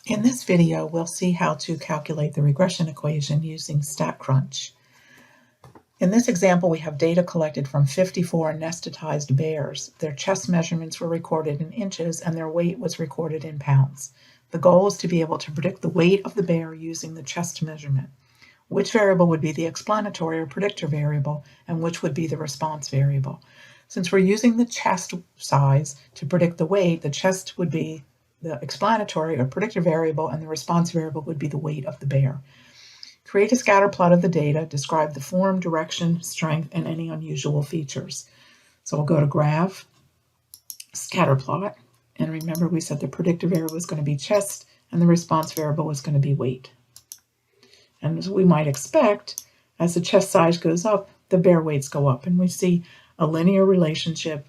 In this video, we'll see how to calculate the regression equation using StatCrunch. In this example, we have data collected from 54 anesthetized bears. Their chest measurements were recorded in inches and their weight was recorded in pounds. The goal is to be able to predict the weight of the bear using the chest measurement. Which variable would be the explanatory or predictor variable, and which would be the response variable? Since we're using the chest size to predict the weight, the chest would be the explanatory or predictor variable, and the response variable would be the weight of the bear. Create a scatter plot of the data, describe the form, direction, strength, and any unusual features. So we'll go to Graph, Scatter Plot, and remember we said the predictor variable was going to be chest, and the response variable was going to be weight. And as we might expect, as the chest size goes up, the bear weights go up, and we see a linear relationship,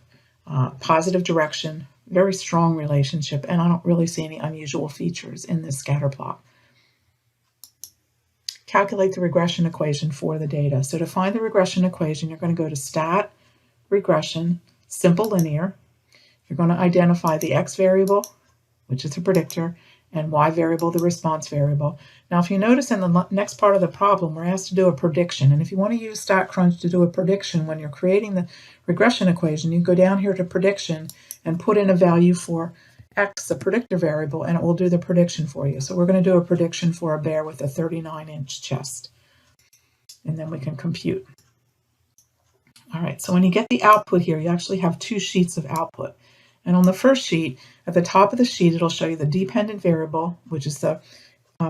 positive direction, very strong relationship, and I don't really see any unusual features in this scatter plot. Calculate the regression equation for the data. So to find the regression equation, you're going to go to Stat, Regression, Simple Linear. You're going to identify the X variable, which is the predictor, and Y variable, the response variable. Now, if you notice in the next part of the problem, we're asked to do a prediction. And if you want to use StatCrunch to do a prediction when you're creating the regression equation, you go down here to Prediction and put in a value for X, the predictor variable, and it will do the prediction for you. So we're going to do a prediction for a bear with a 39-inch chest. And then we can compute. All right, so when you get the output here, you actually have two sheets of output. And on the first sheet, at the top of the sheet, it'll show you the dependent variable, which is the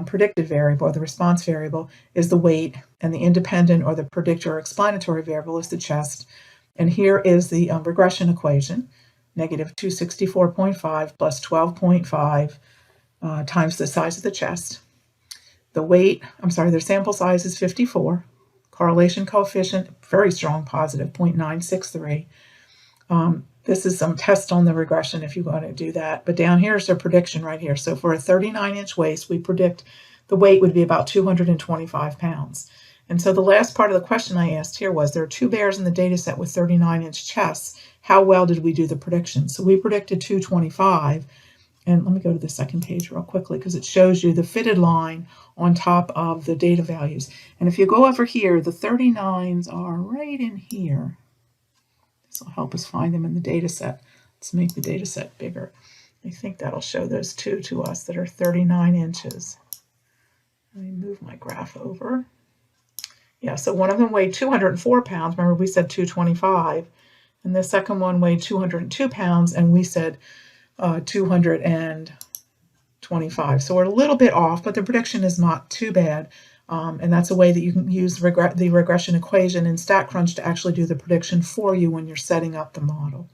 predicted variable, or the response variable, is the weight, and the independent, or the predictor or explanatory variable, is the chest. And here is the regression equation, negative 264.5 plus 12.5 times the size of the chest. The weight, their sample size is 54. Correlation coefficient, very strong, positive, 0.963. This is some test on the regression if you want to do that. But down here is their prediction right here. So for a 39-inch waist, we predict the weight would be about 225 pounds. And so the last part of the question I asked here was, there are two bears in the data set with 39-inch chests. How well did we do the prediction? So we predicted 225. And let me go to the second page real quickly because it shows you the fitted line on top of the data values. And if you go over here, the 39s are right in here. This will help us find them in the data set. Let's make the data set bigger. I think that'll show those two to us that are 39 inches. Let me move my graph over. Yeah, so one of them weighed 204 pounds. Remember, we said 225. And the second one weighed 202 pounds, and we said 225. So we're a little bit off, but the prediction is not too bad. And that's a way that you can use the regression equation in StatCrunch to actually do the prediction for you when you're setting up the model.